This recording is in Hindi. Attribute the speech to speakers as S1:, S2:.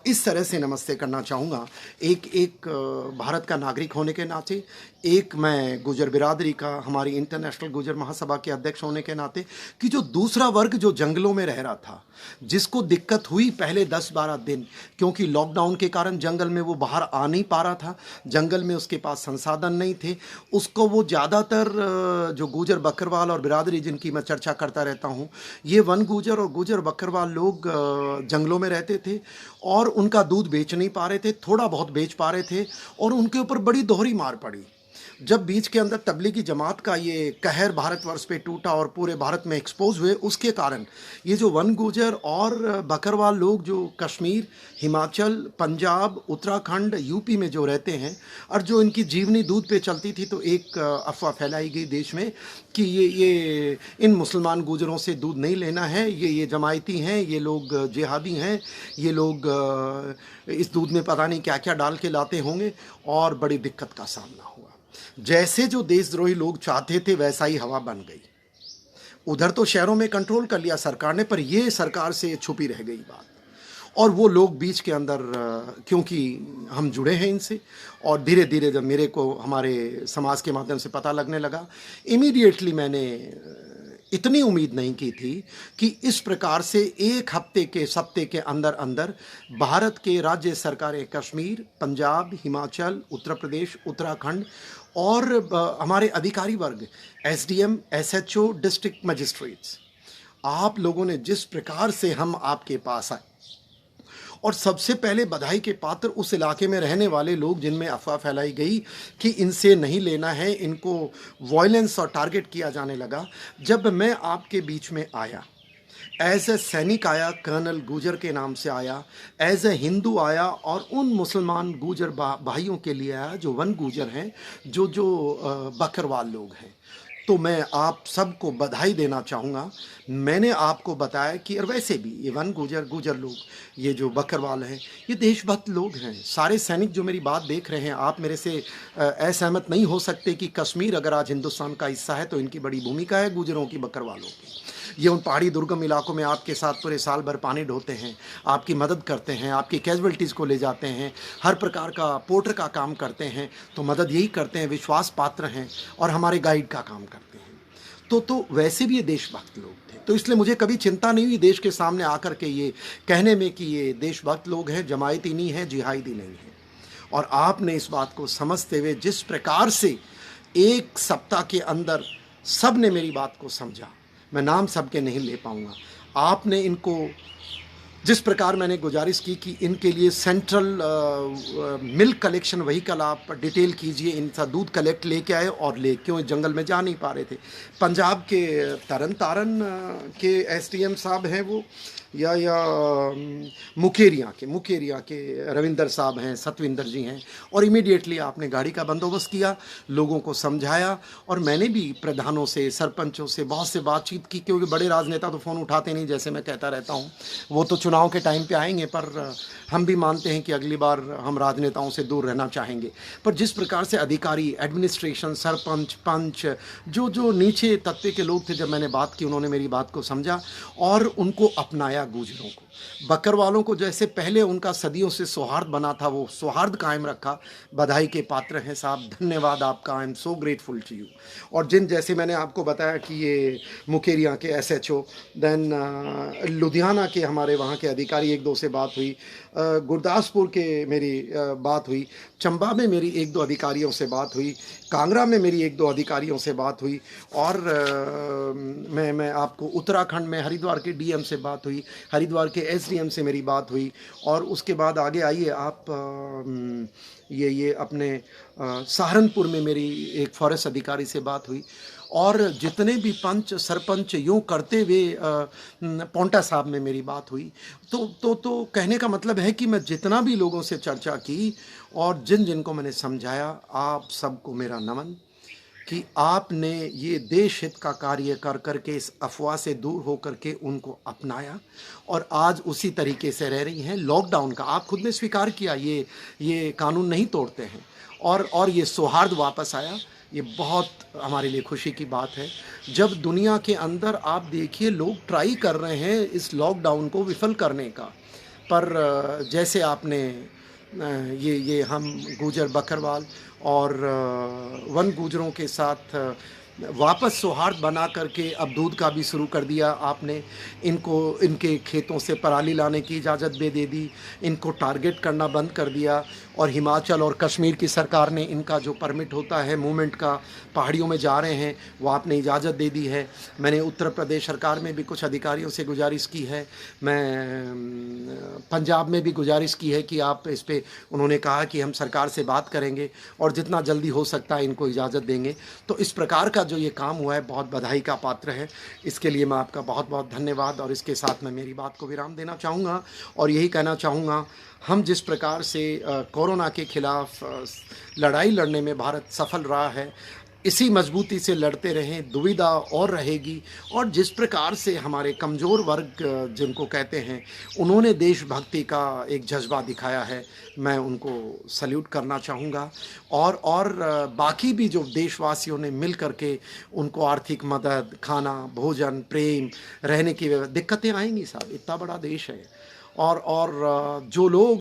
S1: इस तरह से नमस्ते करना चाहूँगा। एक एक भारत का नागरिक होने के नाते, एक मैं गुर्जर बिरादरी का, हमारी इंटरनेशनल गुर्जर महासभा के अध्यक्ष होने के नाते, कि जो दूसरा वर्ग जो जंगलों में रह रहा था, जिसको दिक्कत हुई पहले 10-12 दिन, क्योंकि लॉकडाउन के कारण जंगल में वो बाहर आ नहीं पा रहा था, जंगल में उसके पास संसाधन नहीं थे, उसको वो ज़्यादातर जो गुर्जर बकरवाल और बिरादरी जिनकी मैं चर्चा करता रहता हूँ, ये वन गुर्जर और गुर्जर बकरवाल लोग जंगलों में रहते थे और उनका दूध बेच नहीं पा रहे थे, थोड़ा बहुत बेच पा रहे थे और उनके ऊपर बड़ी दोहरी मार पड़ी। जब बीच के अंदर तबलीगी जमात का ये कहर भारतवर्ष पे टूटा और पूरे भारत में एक्सपोज हुए, उसके कारण ये जो वन गुर्जर और बकरवाल लोग जो कश्मीर, हिमाचल, पंजाब, उत्तराखंड, यूपी में जो रहते हैं और जो इनकी जीवनी दूध पे चलती थी, तो एक अफवाह फैलाई गई देश में कि ये इन मुसलमान गुर्जरों से दूध नहीं लेना है, ये जमायती हैं, ये लोग जिहादी हैं, ये लोग इस दूध में पता नहीं क्या क्या डाल के लाते होंगे, और बड़ी दिक्कत का सामना हुआ। जैसे जो देशद्रोही लोग चाहते थे वैसा ही हवा बन गई। उधर तो शहरों में कंट्रोल कर लिया सरकार ने, पर ये सरकार से छुपी रह गई बात। और वो लोग बीच के अंदर, क्योंकि हम जुड़े हैं इनसे, और धीरे धीरे जब मेरे को हमारे समाज के माध्यम से पता लगने लगा, इमीडिएटली मैंने इतनी उम्मीद नहीं की थी कि इस प्रकार से एक सप्ते के अंदर अंदर भारत के राज्य सरकारें, कश्मीर, पंजाब, हिमाचल, उत्तर प्रदेश, उत्तराखंड और हमारे अधिकारी वर्ग, एसडीएम, एसएचओ, डिस्ट्रिक्ट मजिस्ट्रेट्स, आप लोगों ने जिस प्रकार से हम आपके पास आए, और सबसे पहले बधाई के पात्र उस इलाके में रहने वाले लोग जिनमें अफवाह फैलाई गई कि इनसे नहीं लेना है, इनको वायलेंस और टारगेट किया जाने लगा। जब मैं आपके बीच में आया, एज ए सैनिक आया, कर्नल गुर्जर के नाम से आया, एज ए हिंदू आया, और उन मुसलमान गुर्जर भाइयों के लिए आया जो वन गुर्जर हैं, जो बकरवाल लोग हैं, तो मैं आप सबको बधाई देना चाहूँगा। मैंने आपको बताया कि, और वैसे भी ये वन गुर्जर लोग, ये जो बकरवाल हैं, ये देशभक्त लोग हैं। सारे सैनिक जो मेरी बात देख रहे हैं, आप मेरे से असहमत नहीं हो सकते कि कश्मीर अगर आज हिंदुस्तान का हिस्सा है तो इनकी बड़ी भूमिका है गुर्जरों की, बकरवालों की। ये उन पहाड़ी दुर्गम इलाकों में आपके साथ पूरे साल भर पानी ढोते हैं, आपकी मदद करते हैं, आपकी कैजुअल्टीज़ को ले जाते हैं, हर प्रकार का पोर्टर का काम करते हैं, तो मदद यही करते हैं, विश्वास पात्र हैं, और हमारे गाइड का काम करते हैं। तो वैसे भी ये देशभक्त लोग थे, तो इसलिए मुझे कभी चिंता नहीं हुई देश के सामने आकर के ये कहने में कि ये देशभक्त लोग हैं, जमायती नहीं है, जिहादी नहीं है। और आपने इस बात को समझते हुए जिस प्रकार से एक सप्ताह के अंदर सब ने मेरी बात को समझा, मैं नाम सबके नहीं ले पाऊँगा, आपने इनको जिस प्रकार मैंने गुजारिश की कि इनके लिए सेंट्रल मिल्क कलेक्शन व्हीकल आप डिटेल कीजिए, इनका दूध कलेक्ट लेके आए, और ले क्यों जंगल में जा नहीं पा रहे थे। पंजाब के तरन तारन के एसडीएम साहब हैं वो, या मुकेरिया के रविंदर साहब हैं, सतविंदर जी हैं, और इमीडिएटली आपने गाड़ी का बंदोबस्त किया, लोगों को समझाया, और मैंने भी प्रधानों से, सरपंचों से बहुत से बातचीत की, क्योंकि बड़े राजनेता तो फ़ोन उठाते नहीं, जैसे मैं कहता रहता हूँ, वो तो चुनाव के टाइम पे आएंगे, पर हम भी मानते हैं कि अगली बार हम राजनेताओं से दूर रहना चाहेंगे। पर जिस प्रकार से अधिकारी, एडमिनिस्ट्रेशन, सरपंच, पंच, जो नीचे तत्व के लोग थे, जब मैंने बात की, उन्होंने मेरी बात को समझा और उनको अपनाया। गुर्जरों को, बकरवालों को जैसे पहले उनका सदियों से सौहार्द बना था, वो सौहार्द कायम रखा। बधाई के पात्र हैं साहब, धन्यवाद आपका, I am so grateful to you. और जैसे मैंने आपको बताया कि ये मुकेरिया के एसएचओ, देन लुधियाना के हमारे वहाँ के अधिकारी, एक दो से बात हुई, गुरदासपुर के मेरी बात हुई, चंबा में मेरी एक दो अधिकारियों से बात हुई, कांगड़ा में मेरी एक दो अधिकारियों से बात हुई, और मैं आपको उत्तराखंड में हरिद्वार के डीएम से बात हुई, हरिद्वार के एसडीएम से मेरी बात हुई, और उसके बाद आगे आइए आप, ये अपने सहारनपुर में मेरी एक फॉरेस्ट अधिकारी से बात हुई, और जितने भी पंच सरपंच यूँ करते हुए पौंटा साहब में मेरी बात हुई। तो कहने का मतलब है कि मैं जितना भी लोगों से चर्चा की और जिनको मैंने समझाया, आप सबको मेरा नमन कि आपने ये देश हित का कार्य कर करके इस अफवाह से दूर हो करके उनको अपनाया, और आज उसी तरीके से रह रही हैं। लॉकडाउन का आप खुद ने स्वीकार किया, ये कानून नहीं तोड़ते हैं, और ये सौहार्द वापस आया। ये बहुत हमारे लिए खुशी की बात है। जब दुनिया के अंदर आप देखिए लोग ट्राई कर रहे हैं इस लॉकडाउन को विफल करने का, पर जैसे आपने ये हम गुजर बकरवाल और वन गुजरों के साथ वापस सौहार्द बना करके अब दूध का भी शुरू कर दिया आपने। इनको इनके खेतों से पराली लाने की इजाज़त भी दे दी, इनको टारगेट करना बंद कर दिया, और हिमाचल और कश्मीर की सरकार ने इनका जो परमिट होता है मूवमेंट का, पहाड़ियों में जा रहे हैं, वो आपने इजाज़त दे दी है। मैंने उत्तर प्रदेश सरकार में भी कुछ अधिकारियों से गुजारिश की है, मैं पंजाब में भी गुजारिश की है कि आप इस पे, उन्होंने कहा कि हम सरकार से बात करेंगे और जितना जल्दी हो सकता है इनको इजाज़त देंगे। तो इस प्रकार का जो ये काम हुआ है बहुत बधाई का पात्र है। इसके लिए मैं आपका बहुत बहुत धन्यवाद, और इसके साथ मैं मेरी बात को विराम देना चाहूँगा और यही कहना चाहूँगा, हम जिस प्रकार से कोरोना के खिलाफ लड़ाई लड़ने में भारत सफल रहा है, इसी मजबूती से लड़ते रहें, दुविधा और रहेगी। और जिस प्रकार से हमारे कमज़ोर वर्ग जिनको कहते हैं, उन्होंने देशभक्ति का एक जज्बा दिखाया है, मैं उनको सल्यूट करना चाहूँगा। और बाकी भी जो देशवासियों ने मिल कर के उनको आर्थिक मदद, खाना, भोजन, प्रेम, रहने की दिक्कतें आएंगी साहब, इतना बड़ा देश है। और जो लोग